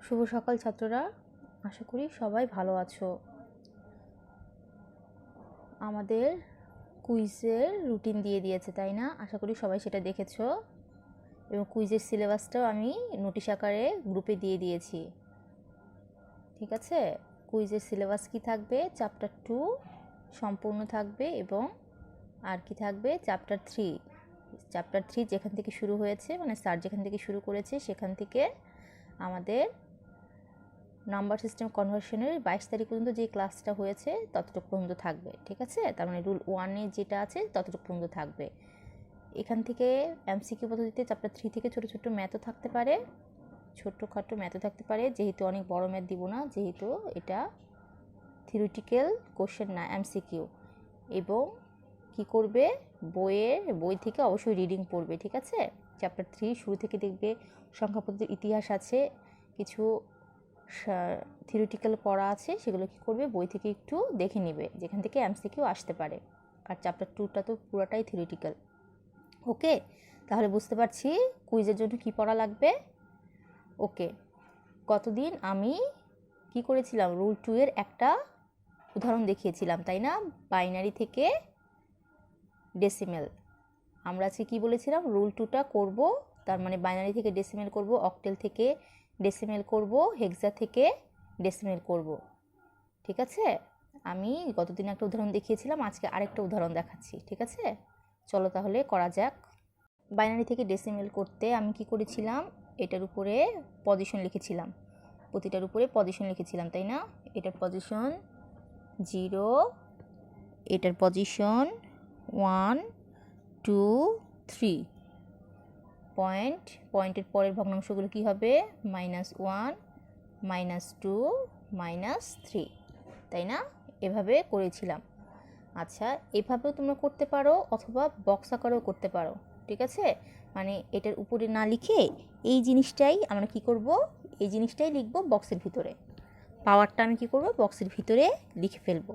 শুভ সকাল ছাত্ররা, আশা করি সবাই ভালো আছো। আমাদের কুইজের রুটিন দিয়ে দিয়েছে, তাই না? আশা করি সবাই সেটা দেখেছো এবং কুইজের সিলেবাসটাও আমি নোটিশ আকারে গ্রুপে দিয়ে দিয়েছি। ঠিক আছে, কুইজের সিলেবাস কি থাকবে? চ্যাপ্টার 2 সম্পূর্ণ থাকবে এবং আর কি থাকবে? চ্যাপ্টার 3 যেখান থেকে শুরু হয়েছে, মানে স্যার যেখান থেকে শুরু করেছে সেখান থেকে আমাদের নাম্বার সিস্টেম কনভার্সনের 22 তারিখ পর্যন্ত যে ক্লাসটা হয়েছে ততটুকু পর্যন্ত থাকবে। ঠিক আছে, তার মানে রুল 1-এ যেটা আছে ততটুকু পর্যন্ত থাকবে। এখান থেকে এমসিকিউ পদ্ধতিতে চ্যাপ্টার 3 থেকে ছোটো ছোটো ম্যাথও থাকতে পারে, ছোটোখাটো ম্যাথও থাকতে পারে, যেহেতু অনেক বড় ম্যাথ দিব না, যেহেতু এটা থিওরিটিক্যাল কোশ্চেন না, এমসিকিউ। এবং কি করবে, বই থেকে অবশ্যই রিডিং পড়বে। ঠিক আছে, চ্যাপ্টার 3 শুরু থেকে দেখবে সংখ্যা পদ্ধতির ইতিহাস আছে, কিছু থিওরিটিক্যাল পড়া আছে, সেগুলো কি করবে, বই থেকে একটু দেখে নেবে, যেখান থেকে এমসিকিউ আসতে পারে। আর চ্যাপ্টার 2টা তো পুরোটাই থিওরিটিক্যাল। ওকে, তাহলে বুঝতে পারছি কুইজের জন্য কি পড়া লাগবে। ওকে, গতদিন আমি কি করেছিলাম, রুল 2 এর একটা উদাহরণ দেখিয়েছিলাম, তাই না? বাইনারি থেকে ডেসিমেল। আমরা আজকে কি বলেছিলাম, রুল 2টা করব, তার মানে বাইনারি থেকে ডেসিমেল করব, অক্টেল থেকে ডেসিমেল করব, হেক্সা থেকে ডেসিমেল করব। ঠিক আছে, আমি গতদিন একটা উদাহরণ দেখিয়েছিলাম, আজকে আরেকটা উদাহরণ দেখাচ্ছি। ঠিক আছে, চলো তাহলে করা যাক। বাইনারি থেকে ডেসিমেল করতে আমি কি করেছিলাম, এটার উপরে পজিশন লিখেছিলাম, প্রতিটার উপরে পজিশন লিখেছিলাম, তাই না? এটার পজিশন 0, এটার পজিশন 1, 2, 3, পয়েন্টের পরের ভগ্নাংশগুলো কি হবে, -1, -2, -3, তাই না? এভাবে করেছিলাম। আচ্ছা, এভাবেও তোমরা করতে পারো অথবা বক্স আকারেও করতে পারো। ঠিক আছে, মানে এটার উপরে না লিখে এই জিনিসটাই আমরা কি করব, এই জিনিসটাই লিখব বক্সের ভিতরে, পাওয়ারটা আমি কি করব, বক্সের ভিতরে লিখে ফেলবো।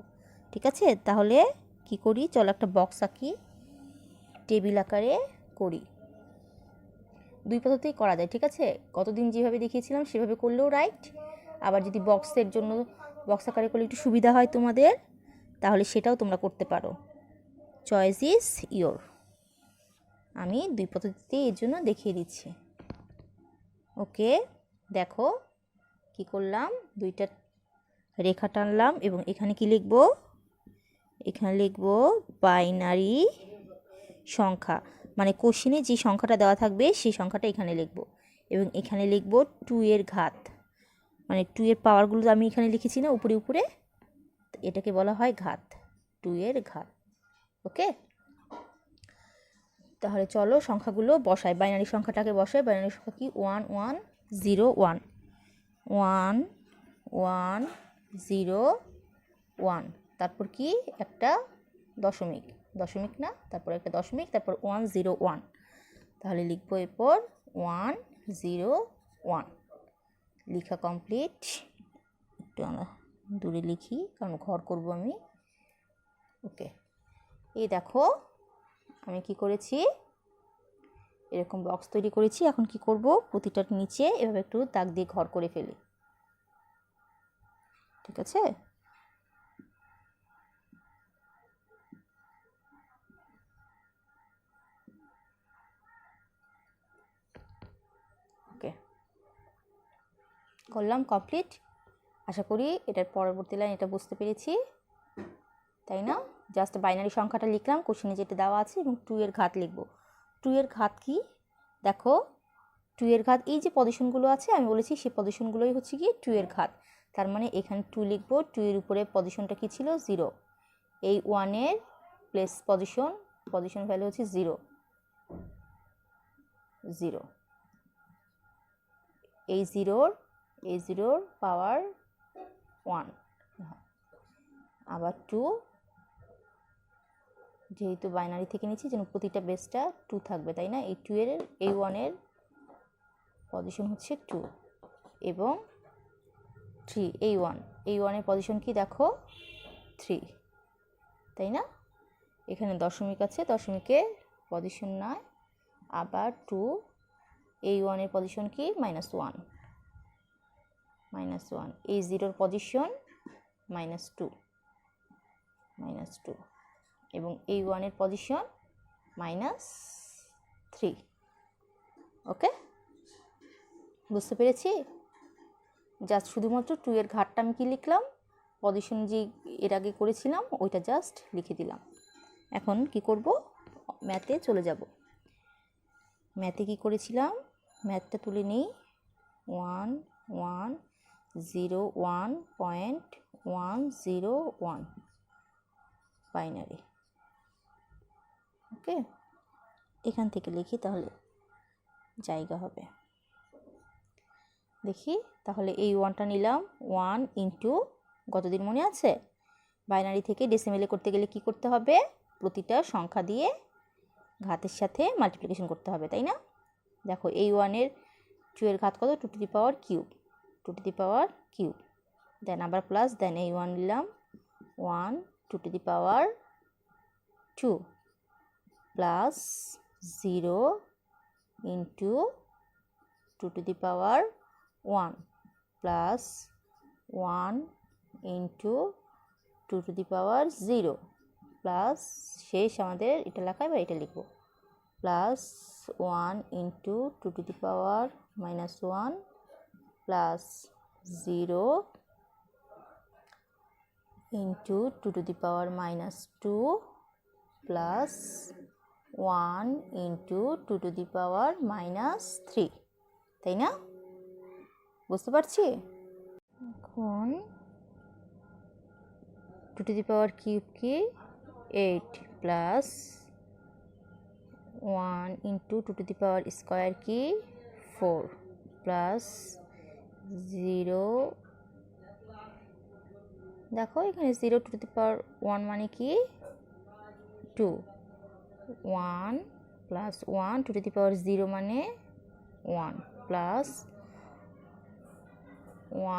ঠিক আছে, তাহলে কি করি, চলো একটা বক্স আঁকি, টেবিল আকারে করি। দুই পদ্ধতিতেই করা যায়। ঠিক আছে, গতদিন যেভাবে দেখিয়েছিলাম সেভাবে করলেও রাইট, আবার যদি বক্সের জন্য বক্স আকারে করলে একটু সুবিধা হয় তোমাদের, তাহলে সেটাও তোমরা করতে পারো। Choice is your. আমি দুই পদ্ধতিতেই এর জন্য দেখিয়ে দিচ্ছি। ওকে, দেখো কি করলাম, দুইটা রেখা টানলাম এবং এখানে কি লিখব, এখানে লিখব বাইনারি সংখ্যা, মানে কোশ্চেনে যে সংখ্যাটা দেওয়া থাকবে সেই সংখ্যাটা এখানে লিখব এবং এখানে লিখব 2 এর ঘাত, মানে 2 এর পাওয়ারগুলো আমি এখানে লিখেছি না উপরে উপরে, এটাকে বলা হয় ঘাত, 2 এর ঘাত। ওকে, তাহলে চলো সংখ্যাগুলো বসাই, বাইনারি সংখ্যাটাকে বসাই। বাইনারি সংখ্যা কি, 1 1 0 1, 1 1 0 1, তারপর কি একটা দশমিক, দশমিক না, তারপর একটা দশমিক, তারপর 1 0 1, তাহলে লিখবো এরপর 1 0 1। লেখা কমপ্লিট। একটু আমরা দূরে লিখি কারণ ঘর করব আমি। ওকে, এই দেখো আমি কি করেছি, এরকম বক্স তৈরি করেছি। এখন কি করব, প্রতিটার নিচে এভাবে একটু দাগ দিয়ে ঘর করে ফেলি। ঠিক আছে, ওকে করলাম, কমপ্লিট। আশা করি এটার পরবর্তী লাইন এটা বুঝতে পেরেছি, তাই না? জাস্ট বাইনারি সংখ্যাটা লিখলাম, কোশ্চেনে যেটা দেওয়া আছে, এবং 2 এর ঘাত লিখব। 2 এর ঘাত কি, দেখো 2 এর ঘাত, এই যে পজিশনগুলো আছে আমি বলেছি সেই পজিশনগুলোই হচ্ছে কি 2 এর ঘাত, তার মানে এখানে 2 লিখব। 2 এর উপরে পজিশনটা কি ছিল, 0, এই 1 এর প্লেস পজিশন ভ্যালু হচ্ছে 0 0, এই 0 পাওয়ার 1, আবার 2, যেহেতু বাইনারি থেকে নিচ্ছি যেন প্রতিটা বেসটা 2 থাকবে, তাই না? এই 2 এর, এই 1 এর পজিশন হচ্ছে 2 এবং 3, এই 1 এর পজিশন কি দেখো 3, তাই না? এখানে দশমিক আছে, দশমিকের পজিশন নয়, আবার 2, এই 1 এর পজিশন কি -1, -1, এই জিরোর পজিশন -2 এবং এই 1-এর পজিশন -3। ওকে, বুঝতে পেরেছি? জাস্ট শুধুমাত্র 2 এর ঘাটটা আমি কি লিখলাম, পজিশন যে এর আগে করেছিলাম ওইটা জাস্ট লিখে দিলাম। এখন কি করব, ম্যাথে চলে যাব। ম্যাথে কি করেছিলাম, ম্যাথটা তুলে নিই। 1101.101 বাইনারি। ওকে, এখান থেকে লিখি তাহলে জায়গা হবে। দেখি তাহলে এই 1টা নিলাম, 1 ইন্টু কতদিন মনে আছে, বাইনারি থেকে ডেসিমেলে করতে গেলে কি করতে হবে, প্রতিটা সংখ্যা দিয়ে ঘাতের সাথে মাল্টিপ্লিকেশন করতে হবে, তাই না? দেখো এই 1-এর 2 এর ঘাত কত, 2 টু দি পাওয়ার কিউব, দেন আবার প্লাস, দেন এই 1 নিলাম, 1 2 to the power 2 plus 0 into 2 to the power 1 plus 1 into 2 to the power 0 plus শেষ আমাদের এটা লেখা, এবার এটা লিখব, plus 1 into 2 to the power -1 plus 0 into 2 to the power -2 plus 1 into 2 to the power -3, তাই না? বুঝতে পারছি? এখন 2 টু দি পাওয়ার কিউব কি 8 plus 1 into 2 to the power square কি 4 প্লাস 0, দেখো এখানে 0 টু দি পাওয়ার 1 মানে কি 2, 1 প্লাস 1 টু দি পাওয়ার 0 মানে 1 plus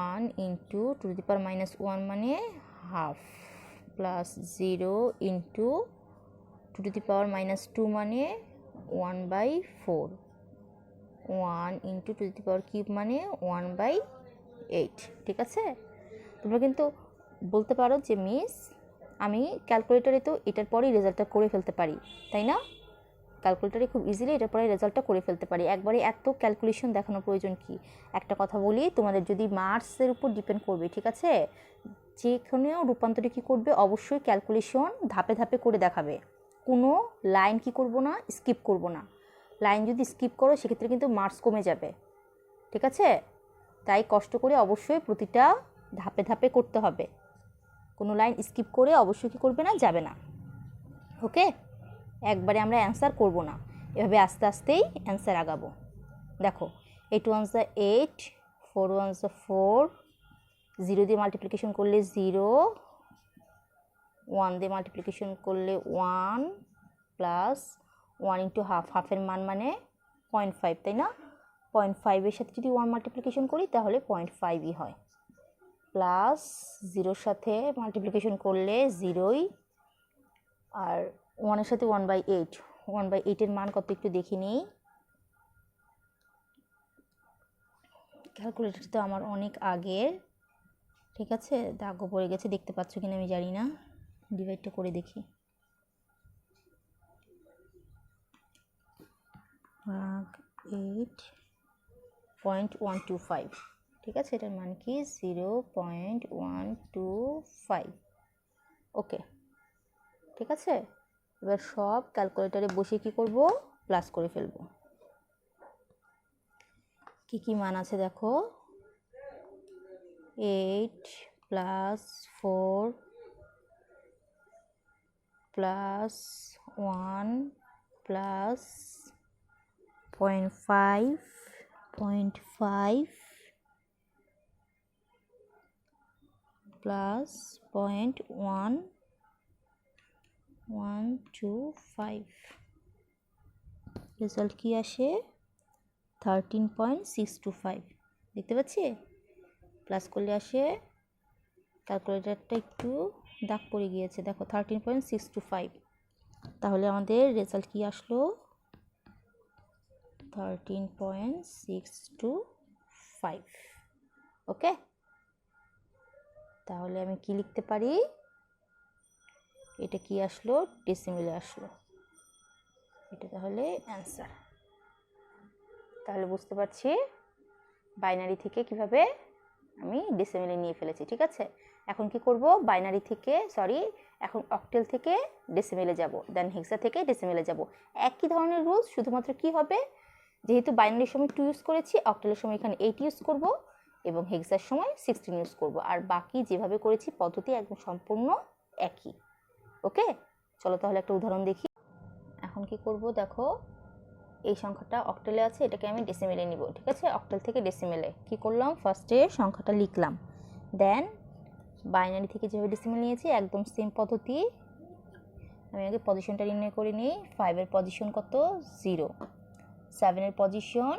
1 into 2 to the power -1 মানে half plus 0 into 2 to the power -2 মানে 1/4, 1 into 2 to the power cube মানে 1/8। ঠিক আছে, তোমরা কিন্তু বলতে পারো যে মিস আমি ক্যালকুলেটরে তো এটার পরেই রেজাল্টটা করে ফেলতে পারি, তাই না? ক্যালকুলেটরে খুব ইজিলি এটার পরে রেজাল্টটা করে ফেলতে পারি, একবারে এত ক্যালকুলেশন দেখানোর প্রয়োজন কি? একটা কথা বলি, তোমাদের যদি মার্কসের উপর ডিপেন্ড করবে, ঠিক আছে, যেখানেও রূপান্তরে কী করবে, অবশ্যই ক্যালকুলেশন ধাপে ধাপে করে দেখাবে, কোনো লাইন কি করব না, স্কিপ করব না। লাইন যদি স্কিপ করো সেক্ষেত্রে কিন্তু মার্কস কমে যাবে, ঠিক আছে? তাই কষ্ট করে অবশ্যই প্রতিটা ধাপে ধাপে করতে হবে, কোনো লাইন স্কিপ করে অবশ্যই কী করবে না, যাবে না। ওকে, একবারে আমরা অ্যান্সার করব না, এভাবে আস্তে আস্তেই অ্যান্সার আগাবো। দেখো 8 1 8, 4 1 4, 0 দিয়ে মাল্টিপ্লিকেশন করলে 0, 1 দিয়ে মাল্টিপ্লিকেশন করলে 1 প্লাস 1 ইন্টু হাফের মান মানে 0.5, তাই না? 0.5-এর সাথে যদি 1 মাল্টিপ্লিকেশন করি তাহলে 0.5ই হয়, প্লাস 0-র সাথে মাল্টিপ্লিকেশন করলে 0ই, আর 1-এর সাথে 1/8, 1/8-এর মান কত একটু দেখে নিই। ক্যালকুলেটর তো আমার অনেক আগের, ঠিক আছে, দাগও পড়ে গেছে, দেখতে পাচ্ছ কিনা আমি জানি না, ডিভাইডটা করে দেখি। 8.125, ঠিক আছে, এটার মান কি 0.125। ওকে, ঠিক আছে, এবার সব ক্যালকুলেটরে বসে কি করব, প্লাস করে ফেলবো। কি কি মান আছে দেখো, 8 plus 4 plus 1 plus 0.5 plus 0.125, result কি আসে 13.625, দেখতে পাচ্ছি? প্লাস করলে আসে, ক্যালকুলেটরটা একটু দাগ পড়ে গিয়েছে, দেখো 13.625, তাহলে আমাদের রেজাল্ট কি আসলো 13.625। ওকে, তাহলে আমি কি লিখতে পারি, এটা কি আসলো, ডেসিমেলে আসলো, এটা তাহলে অ্যান্সার। তাহলে বুঝতে পারছি বাইনারি থেকে কিভাবে আমি ডেসিমেলে নিয়ে ফেলেছি। ঠিক আছে, এখন কি করব, বাইনারি থেকে এখন অক্টেল থেকে ডেসিমেলে যাব, দেন হেক্সা থেকে ডেসিমেলে যাব। একই ধরনের রুলস, শুধুমাত্র কি হবে, যেহেতু বাইনারির সময় 2 ইউজ করেছি, অক্টেলের সময় এখানে 8 ইউজ করব এবং হেক্সার সময় 16 ইউজ করব। আর বাকি যেভাবে করেছি পদ্ধতি একদম সম্পূর্ণ একই। ওকে, চলো তাহলে একটা উদাহরণ দেখি। এখন কি করব, দেখো এই সংখ্যাটা অক্টেলে আছে, এটাকে আমি ডেসিমেলে নিব। ঠিক আছে, অক্টেল থেকে ডেসিমেলে কি করলাম, ফার্স্টে সংখ্যাটা লিখলাম, দেন বাইনারি থেকে যেভাবে ডেসিমেল নিয়েছি একদম সেম পদ্ধতি। আমি আগে পজিশনটা নির্ণয় করে নিই। 5-এর পজিশন কত, 0, 7-এর পজিশন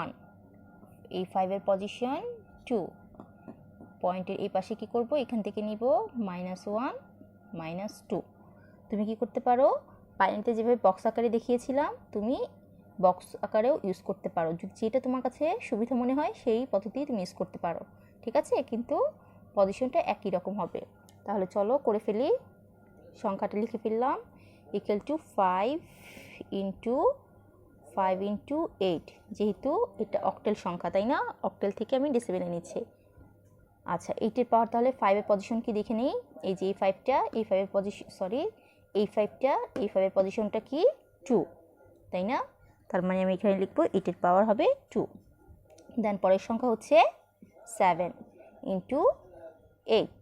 1, এই 5-এর পজিশন 2, পয়েন্টের এই পাশে কি করব, এখান থেকে নিব -1 -2। তুমি কি করতে পারো, বাইনারিতে যেভাবে বক্স আকারে দেখিয়েছিলাম তুমি বক্স আকারেও ইউজ করতে পারো, যেটা তোমার কাছে সুবিধা মনে হয় সেই পদ্ধতি তুমি ইউজ করতে পারো। ঠিক আছে, কিন্তু পজিশনটা একই রকম হবে। তাহলে চলো করে ফেলি। সংখ্যাটা লিখে ফেললাম, ইকুয়াল টু 5 × 5 × 8, যেহেতু এটা অক্টেল সংখ্যা তাই না, অক্টেল থেকে আমি ডেসিমেলে নিচ্ছি। আচ্ছা, 8-এর পাওয়ার তাহলে 5-এর পজিশন কি দেখে নেই। এই যে এই 5টা, এই 5-এর পজিশন, এই 5টা, এই 5-এর পজিশনটা কি 2 তাই না, তার মানে আমি এখানে লিখবো 8-এর পাওয়ার হবে 2। দেন পরের সংখ্যা হচ্ছে 7 × 8,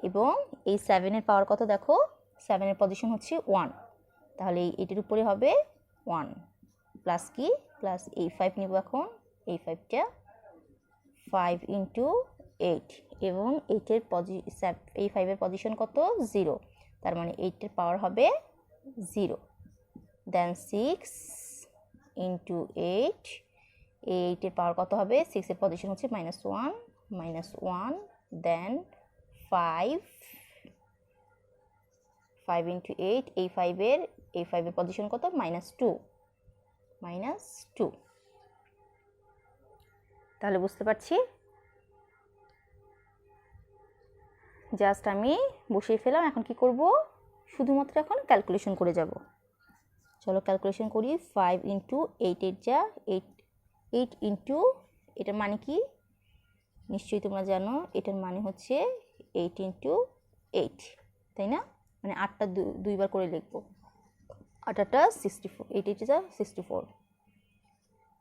এবং এই 7-এর পাওয়ার কত দেখো, 7-এর পজিশন হচ্ছে 1, তাহলে এই 8-এর উপরে হবে 1 প্লাস কি, প্লাস এই 5 নিব এখন, এই 5টা 5 × 8, এবং 8-এর এই 5-এর পজিশন কত 0, তার মানে 8-এর পাওয়ার হবে 0। দেন 6 × 8, 8-এর পাওয়ার কত হবে, 6-এর পজিশন হচ্ছে -1, দেন 5 × 8, এই 5-এর পজিশন কত, -2। তাহলে বুঝতে পারছি, জাস্ট আমি বসিয়ে ফেলাম। এখন কি করব, শুধুমাত্র এখন ক্যালকুলেশন করে যাব। চলো ক্যালকুলেশন করি। 5 × 8, 8 যা 8 × এটার মানে কি নিশ্চয়ই তোমরা জানো, এটার মানে হচ্ছে 8 × 8 তাই না, মানে 8টা দুইবার করে লিখবো, 8টা 64, 8 8 যা 64,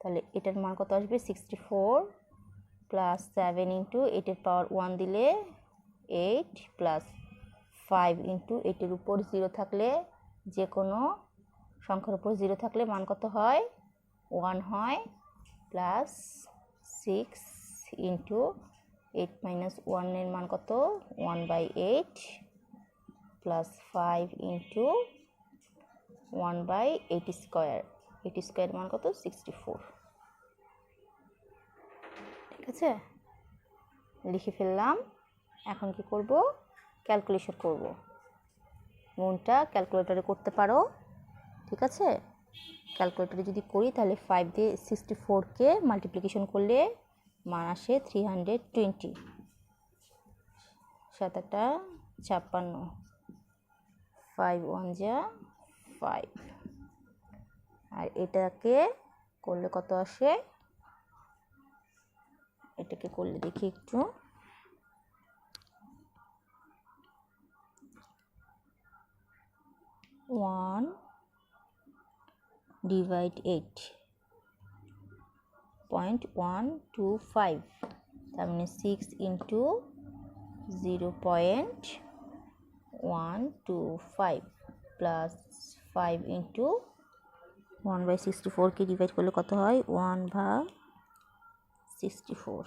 তাহলে এটার মান কত আসবে 64 প্লাস 7 × 8-এর পাওয়ার 1 দিলে 8 প্লাস 5 × 8-এর উপর 0 থাকলে, যে কোনো সংখ্যার উপর 0 থাকলে মান কত হয়, 1 হয়, প্লাস 6 × 8 - 1-এর মান কত, 1/8, প্লাস 5 × 1/8 স্কোয়ার, 8 স্কোয়ার মান কত 64। ঠিক আছে, লিখে ফেললাম। এখন কি করব, ক্যালকুলেশন করব। গুণটা ক্যালকুলেটরে করতে পারো। ঠিক আছে, ক্যালকুলেটরে যদি করি তাহলে 5 দিয়ে 64কে মাল্টিপ্লিকেশন করলে মান আসে 320, 7 8 56, 5 1 যা 5, আর এটাকে করলে কত আসে, এটাকে করলে দেখি একটু, 1 / 8, 0.125, তার মানে 6 × 0.125 প্লাস 5 × 1/64কে ডিভাইড করলে কত হয়, 1/64,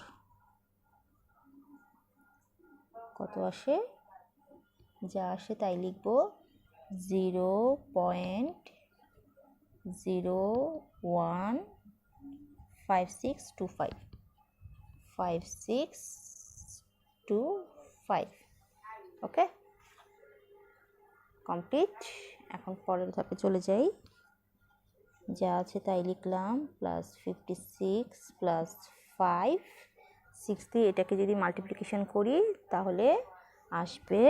কত আসে, যা আসে তাই লিখব, 0.015625, 5625। ওকে, কমপ্লিট। এখন পরের ধাপে চলে যাই। যা আছে তাই লিখলাম, প্লাস 56 প্লাস 5, 6 দিয়ে এটাকে যদি মাল্টিপ্লিকেশন করি তাহলে আসবে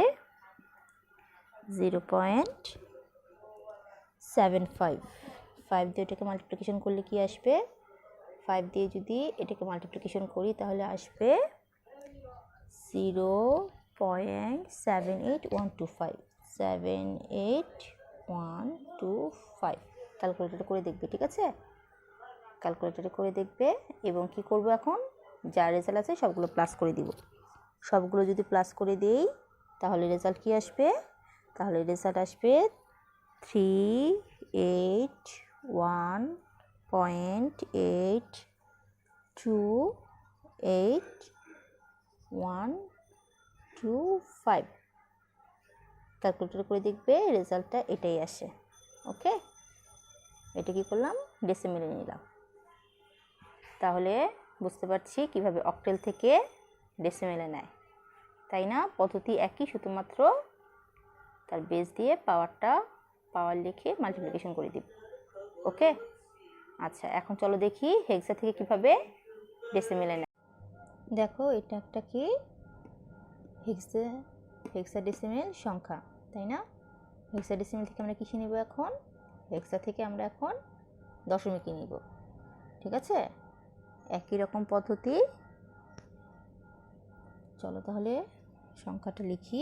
0.75। 5 দিয়ে এটাকে মাল্টিপ্লিকেশন করলে কি আসবে? 5 দিয়ে যদি এটাকে মাল্টিপ্লিকেশন করি তাহলে আসবে 0.78125। 78125। ক্যালকুলেটরে করে দেখবে, ঠিক আছে? ক্যালকুলেটরে করে দেখবে এবং কি করব, এখন যা রেজাল্ট আছে সবগুলো প্লাস করে দিব। সবগুলো যদি প্লাস করে দেই তাহলে রেজাল্ট কি আসবে? তাহলে রেজাল্ট আসবে 381.828125। ক্যালকুলেটর করে দেখবে রেজাল্টটা এটাই আসে। ওকে, এটা কি করলাম? ডেসিমেলে নিলাম। তাহলে বুঝতে পারছি কিভাবে অক্টেল থেকে ডেসিমেলে নেয়, তাই না? পদ্ধতি একই, শুধুমাত্র তার বেস দিয়ে পাওয়ার লিখে মাল্টিপ্লিকেশন করে দিব। ওকে, আচ্ছা এখন চলো দেখি হেক্সা থেকে কিভাবে ডেসিমেলে নেয়। দেখো এটা একটা কি হেক্সাডেসিমেল সংখ্যা, তাই না? হেক্সাডেসিমেল থেকে আমরা কিসে নিব এখন? হেক্সা থেকে আমরা এখন দশমিকে নিব, ঠিক আছে? একই রকম পদ্ধতি। চলো তাহলে সংখ্যাটা লিখি।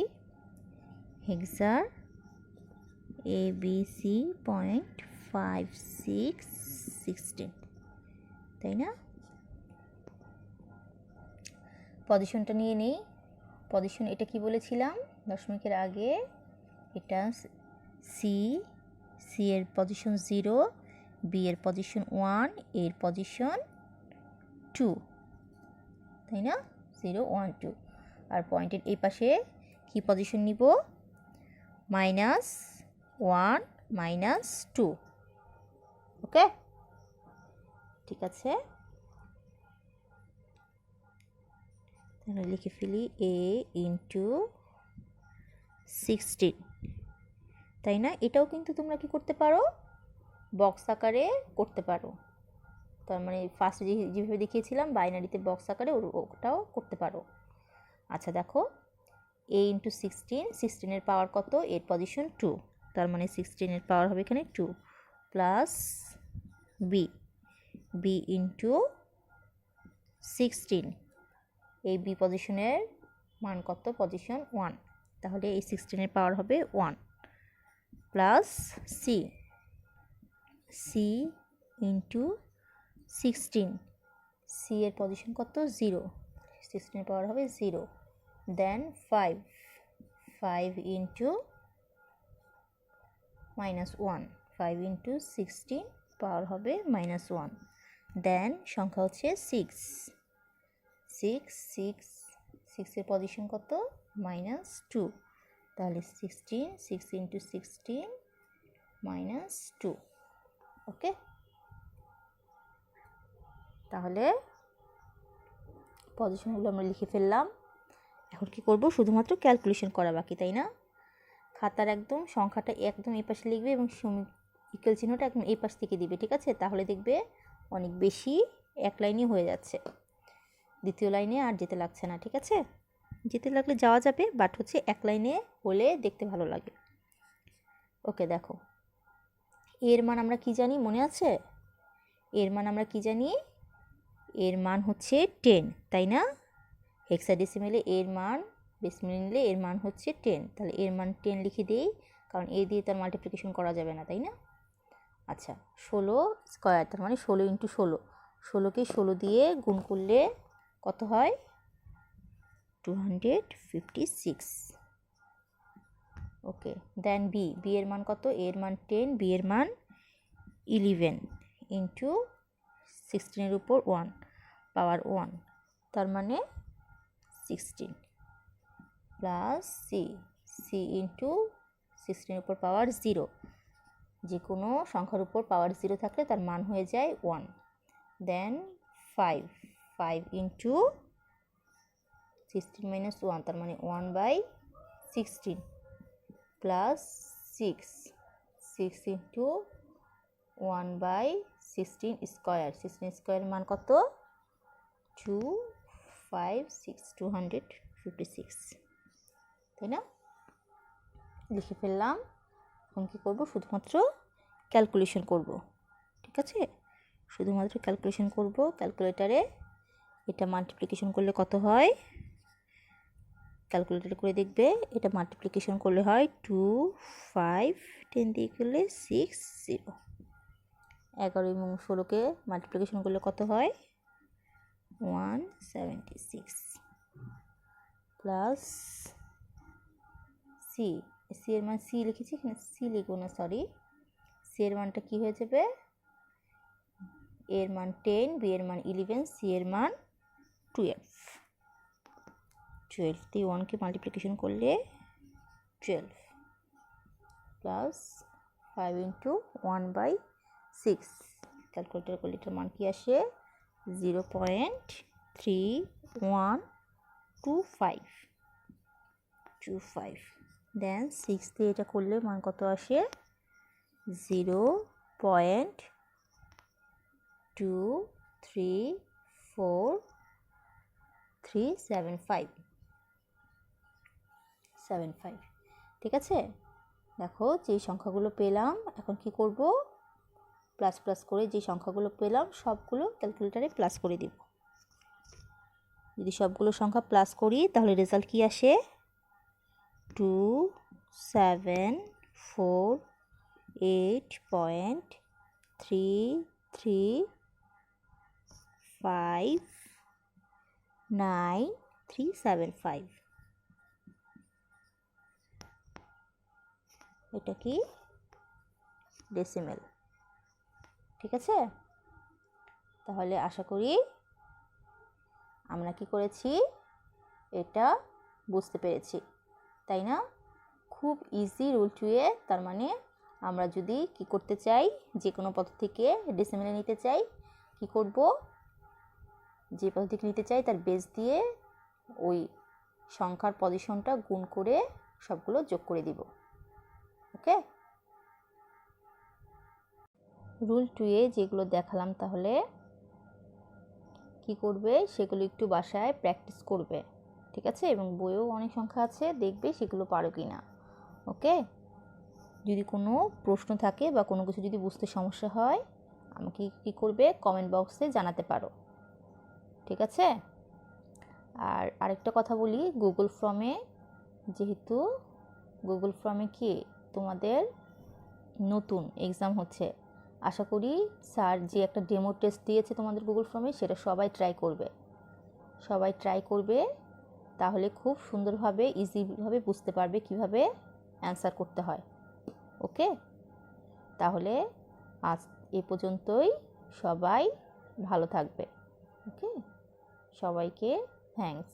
হেক্সার ABC.5616, তাই না? পজিশনটা নিয়ে নেই। পজিশন এটা কি বলেছিলাম দশমিকের আগে? এটা সি এর পজিশন 0, বি এর পজিশন 1, এর পজিশন 2, তাই না? 0 1 2। আর পয়েন্টের এই পাশে কি পজিশন নিব? -1 -2। ওকে, ঠিক আছে, তাহলে লিখে ফেলি a × 16, তাই না? এটাও কিন্তু তোমরা কি করতে পারো? বক্স আকারে করতে পারো। তার মানে ফার্স্ট যেভাবে দেখিয়েছিলাম বাইনারিতে বক্স আকারে, ওটাও করতে পারো। আচ্ছা দেখো, a × 16, 16 এর পাওয়ার কত? এর পজিশন 2, তার মানে 16 এর পাওয়ার হবে এখানে 2, প্লাস b × 16, এই বি পজিশনের মান কত? পজিশন 1, তাহলে এই 16 এর পাওয়ার হবে 1, প্লাস সি × 16, সি এর পজিশন কত? 0, 16 এর পাওয়ার হবে 0, দেন 5 × -1, 5 × 16 পাওয়ার হবে -1, দেন সংখ্যা হচ্ছে 6 এর পজিশন কত? -2, তাহলে 16 6 × 16 -2। ওকে, তাহলে পজিশনগুলো আমরা লিখে ফেললাম। এখন কি করব? শুধুমাত্র ক্যালকুলেশন করা বাকি, তাই না? খাতার একদম সংখ্যাটা একদম এই পাশে লিখবে এবং ইকুয়াল চিহ্নটা একদম এই পাশ থেকে দিবে, ঠিক আছে? তাহলে দেখবে অনেক বেশি এক লাইনই হয়ে যাচ্ছে, দ্বিতীয় লাইনে আর যেতে লাগছে না, ঠিক আছে? যেতে লাগলে যাওয়া যাবে, বাট হচ্ছে এক লাইনে হলে দেখতে ভালো লাগে। ওকে, দেখো এর মান আমরা কি জানি, মনে আছে? এর মান আমরা কি জানি? এর মান হচ্ছে 10, তাই না? হেক্সাডেসিমেলে এর মান, ডেসিমেলে নিলে এর মান হচ্ছে 10, তাহলে এর মান 10 লিখে দেই, কারণ এ দিয়ে তার মাল্টিপ্লিকেশন করা যাবে না, তাই না? আচ্ছা, 16 স্কোয়ার, তার মানে 16 × 16, 16কে 16 দিয়ে গুণ করলে কত হয়? 256। ওকে, দেন বি এর মান কত? এর মান 10, বি এর মান 11 × 16 এর উপর 1 পাওয়ার 1, তার মানে 16, প্লাস সি × 16 এর উপর পাওয়ার 0, যে কোনো সংখ্যার উপর পাওয়ার 0 থাকলে তার মান হয়ে যায় 1, দেন 5 × 16 - 1, তার মানে 1/16, প্লাস 6 × 1/16 স্কোয়ার, 16 স্কোয়ারের মান কত? 256 তাই না? লিখে ফেললাম। এখন কী করবো, শুধুমাত্র ক্যালকুলেশন করব। ঠিক আছে, শুধুমাত্র ক্যালকুলেশন করব। ক্যালকুলেটারে এটা মাল্টিপ্লিকেশন করলে কত হয়, ক্যালকুলেটারে করে দেখবে। এটা মাল্টিপ্লিকেশন করলে হয় 2 5 10 দিয়ে করলে 60। 11 এবং 16কে মাল্টিপ্লিকেশন করলে কত হয়, 176 প্লাস সি। সি এর মান সি লিখেছি, এখানে সি লিখবো না, সরি। সি এর মানটা কী হয়ে যাবে, এর মান 10, বি এর মান 11, সি এর মান 12। 12 দিয়ে 1কে মাল্টিপ্লিকেশন করলে 12 প্লাস 5 ইন্টু 1/6। ক্যালকুলেটার করলে এটার মান কি আসে, 0.3125। দেন 6 দিয়ে এটা করলে মান কত আসে, 0.234375। ঠিক আছে, দেখো যেই সংখ্যাগুলো পেলাম, এখন কি করব, প্লাস প্লাস করে যে সংখ্যাগুলো পেলাম সবগুলো ক্যালকুলেটারে প্লাস করে দিব। যদি সবগুলো সংখ্যা প্লাস করি তাহলে রেজাল্ট কি আসে, 2748.3359375। এটা কি ডেসিমেল। ঠিক আছে, তাহলে আশা করি আমরা কি করেছি এটা বুঝতে পেরেছি, তাই না? খুব ইজি রুল 2 এ। তার মানে আমরা যদি কি করতে চাই, যে কোনো পদ্ধতিকে ডেসিমেলে নিতে চাই, কি করব, যে পদ্ধতিকে নিতে চাই তার বেস দিয়ে ওই সংখ্যার পজিশনটা গুণ করে সবগুলো যোগ করে দিব। ওকে, রুল 2 এ যেগুলো দেখালাম তাহলে কি করবে, সেগুলো একটু বাসায় প্র্যাকটিস করবে। ঠিক আছে, এবং বইয়েও অনেক সংখ্যা আছে, দেখবে সেগুলো পারো কি না। ওকে, যদি কোনো প্রশ্ন থাকে বা কোনো কিছু যদি বুঝতে সমস্যা হয়, আমাকে কি করবে, কমেন্ট বক্সে জানাতে পারো। ঠিক আছে, আর আরেকটা কথা বলি, গুগল ফর্মে, যেহেতু গুগল ফর্মে কি তোমাদের নতুন এক্সাম হচ্ছে, আশা করি স্যার যে একটা ডেমো টেস্ট দিয়েছে তোমাদের গুগল ফর্মে, সেটা সবাই ট্রাই করবে। তাহলে খুব সুন্দরভাবে ইজিভাবে বুঝতে পারবে কিভাবে অ্যান্সার করতে হয়। ওকে, তাহলে আজ এ পর্যন্তই। সবাই ভালো থাকবে। ওকে, সবাইকে থ্যাঙ্কস।